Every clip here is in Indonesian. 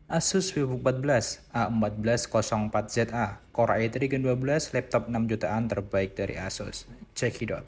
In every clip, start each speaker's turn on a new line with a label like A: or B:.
A: Asus VivoBook 14 A1404ZA Core i3 Gen 12 laptop 6 jutaan terbaik dari Asus. Check it out.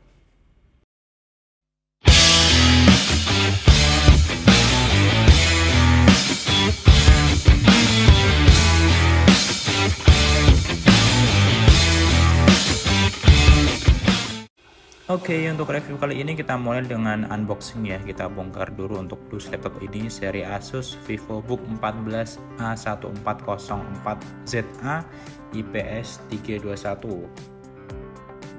A: Oke, untuk review kali ini kita mulai dengan unboxing ya. Kita bongkar dulu untuk dus laptop ini seri Asus VivoBook 14 A1404ZA IPS 321.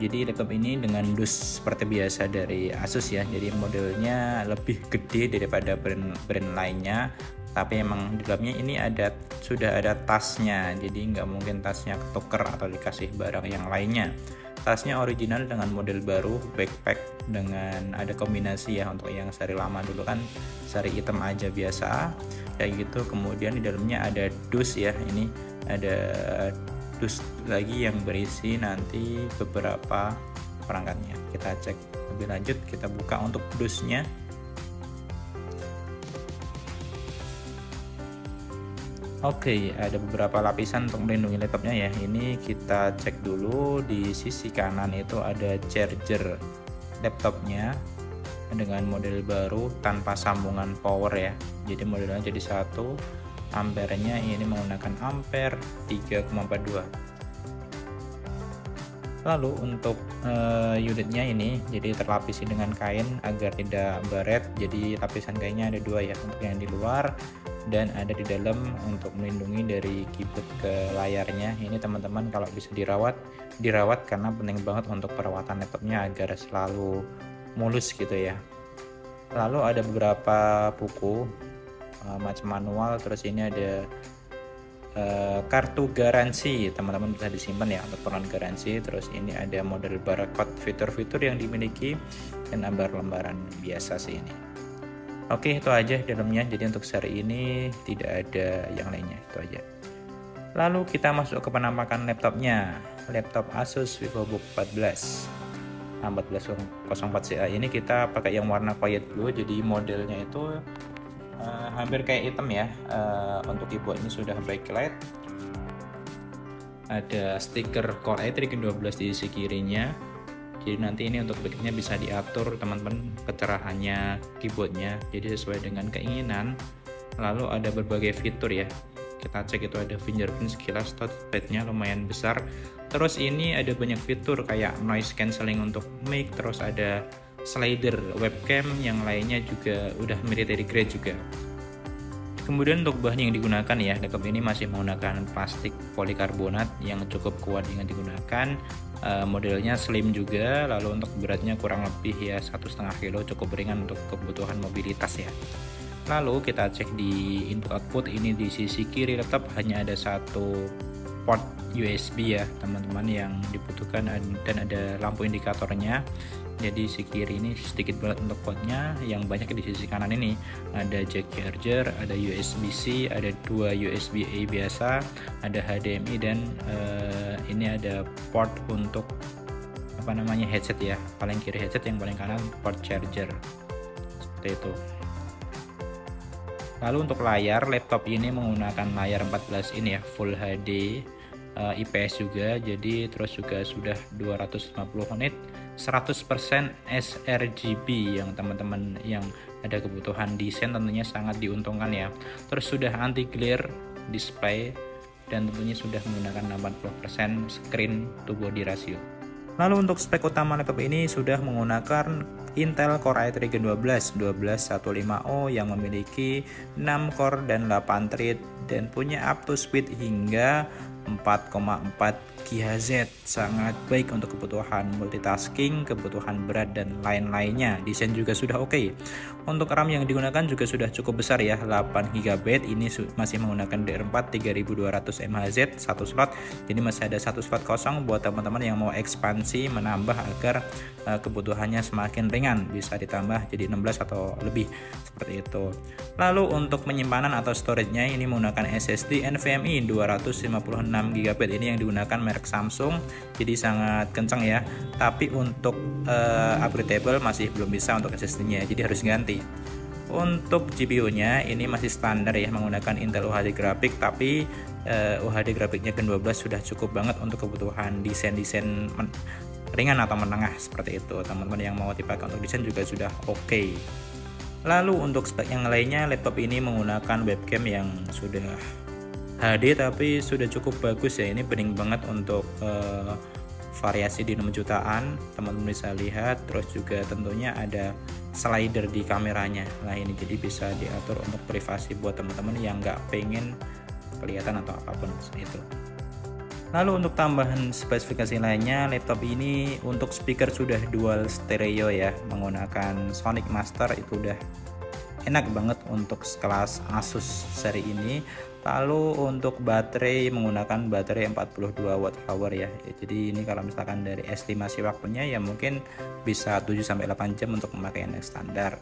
A: Jadi laptop ini dengan dus seperti biasa dari Asus ya. Jadi modelnya lebih gede daripada brand lainnya. Tapi emang di dalamnya ini sudah ada tasnya. Jadi nggak mungkin tasnya ketuker atau dikasih barang yang lainnya. Tasnya original dengan model baru, backpack dengan ada kombinasi ya. Untuk yang seri lama dulu kan seri hitam aja biasa kayak gitu. Kemudian di dalamnya ada dus ya, ini ada dus lagi yang berisi nanti beberapa perangkatnya. Kita cek lebih lanjut, kita buka untuk dusnya. Oke, ada beberapa lapisan untuk melindungi laptopnya ya. Ini kita cek dulu. Di sisi kanan itu ada charger laptopnya dengan model baru tanpa sambungan power ya. Jadi modelnya jadi satu. Ampernya ini menggunakan ampere 3,42. Lalu untuk unitnya ini jadi terlapisi dengan kain agar tidak baret. Jadi lapisan kainnya ada dua ya, untuk yang di luar dan ada di dalam untuk melindungi dari keyboard ke layarnya. Ini teman-teman kalau bisa dirawat karena penting banget untuk perawatan laptopnya agar selalu mulus gitu ya. Lalu ada beberapa buku macam manual, terus ini ada kartu garansi, teman-teman bisa disimpan ya untuk peran garansi. Terus ini ada model barcode, fitur-fitur yang dimiliki, dan lembaran biasa sih ini. Oke, itu aja dalamnya. Jadi untuk seri ini tidak ada yang lainnya, itu aja. Lalu kita masuk ke penampakan laptopnya. Laptop Asus VivoBook 14 A1404ZA ini kita pakai yang warna quiet blue. Jadi modelnya itu hampir kayak hitam ya. Untuk keyboardnya sudah backlight. Ada stiker Core i3 Gen 12 di sisi kirinya. Jadi nanti ini untuk backlightnya bisa diatur teman-teman kecerahannya keyboardnya, jadi sesuai dengan keinginan. Lalu ada berbagai fitur ya, kita cek itu ada fingerprint, sekilas touchpadnya lumayan besar. Terus ini ada banyak fitur kayak noise cancelling untuk mic, terus ada slider webcam, yang lainnya juga udah military grade juga. Kemudian untuk bahan yang digunakan ya, laptop ini masih menggunakan plastik polikarbonat yang cukup kuat yang digunakan. Modelnya slim juga, lalu untuk beratnya kurang lebih ya 1,5 kilo, cukup ringan untuk kebutuhan mobilitas ya. Lalu kita cek di input output, ini di sisi kiri laptop hanya ada satu port USB ya teman-teman yang dibutuhkan, dan ada lampu indikatornya. Jadi sisi kiri ini sedikit banget untuk portnya, yang banyak di sisi kanan ini ada jack charger, ada USB-C, ada dua USB-A biasa, ada HDMI, dan ini ada port untuk headset ya, paling kiri headset, yang paling kanan port charger, seperti itu. Lalu untuk layar, laptop ini menggunakan layar 14 ini ya, Full HD IPS juga. Jadi terus juga sudah 250 nit, 100% sRGB, yang teman-teman yang ada kebutuhan desain tentunya sangat diuntungkan ya. Terus sudah anti glare display, dan tentunya sudah menggunakan 80% screen to body ratio. Lalu untuk spek utama laptop ini sudah menggunakan Intel Core i3 Gen 12 115O yang memiliki 6 core dan 8 thread, dan punya up to speed hingga 4,4 GHz. Sangat baik untuk kebutuhan multitasking, kebutuhan berat, dan lain-lainnya. Desain juga sudah oke. Untuk RAM yang digunakan juga sudah cukup besar ya, 8 GB. Ini masih menggunakan DDR4 3200 MHz, satu slot. Jadi masih ada satu slot kosong buat teman-teman yang mau ekspansi, menambah agar kebutuhannya semakin ringan, bisa ditambah jadi 16 atau lebih, seperti itu. Lalu untuk penyimpanan atau storage-nya ini menggunakan SSD NVMe 256 GB. Ini yang digunakan merek Samsung, jadi sangat kencang ya. Tapi untuk upgradable masih belum bisa untuk SSD-nya, jadi harus ganti. Untuk GPU-nya ini masih standar ya, menggunakan Intel UHD grafik, tapi UHD grafiknya Gen 12 sudah cukup banget untuk kebutuhan desain-desain ringan atau menengah seperti itu. Teman-teman yang mau dipakai untuk desain juga sudah oke. Lalu untuk spek yang lainnya, laptop ini menggunakan webcam yang sudah HD tapi sudah cukup bagus ya. Ini bening banget untuk variasi di 6 jutaan, teman-teman bisa lihat. Terus juga tentunya ada slider di kameranya. Nah ini jadi bisa diatur untuk privasi buat teman-teman yang nggak pengen kelihatan atau apapun itu. Lalu untuk tambahan spesifikasi lainnya, laptop ini untuk speaker sudah dual stereo ya, menggunakan Sonic Master. Itu udah enak banget untuk kelas Asus seri ini. Lalu untuk baterai menggunakan baterai 42 watt hour ya. Jadi ini kalau misalkan dari estimasi waktunya ya mungkin bisa 7-8 jam untuk memakai yang standar.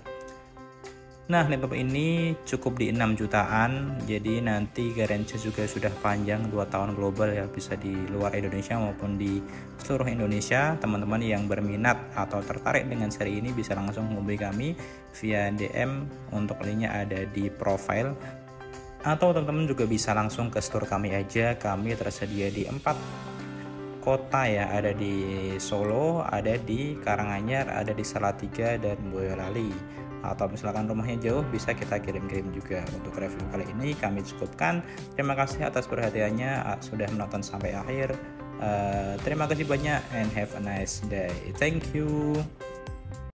A: Nah laptop ini cukup di 6 jutaan, jadi nanti garansi juga sudah panjang 2 tahun global ya, bisa di luar Indonesia maupun di seluruh Indonesia. Teman-teman yang berminat atau tertarik dengan seri ini bisa langsung hubungi kami via DM, untuk linknya ada di profile, atau teman-teman juga bisa langsung ke store kami aja. Kami tersedia di 4 kota ya, ada di Solo, ada di Karanganyar, ada di Salatiga dan Boyolali. Atau misalkan rumahnya jauh bisa kita kirim-kirim juga. Untuk review kali ini kami cukupkan. Terima kasih atas perhatiannya, sudah menonton sampai akhir. Terima kasih banyak and have a nice day. Thank you.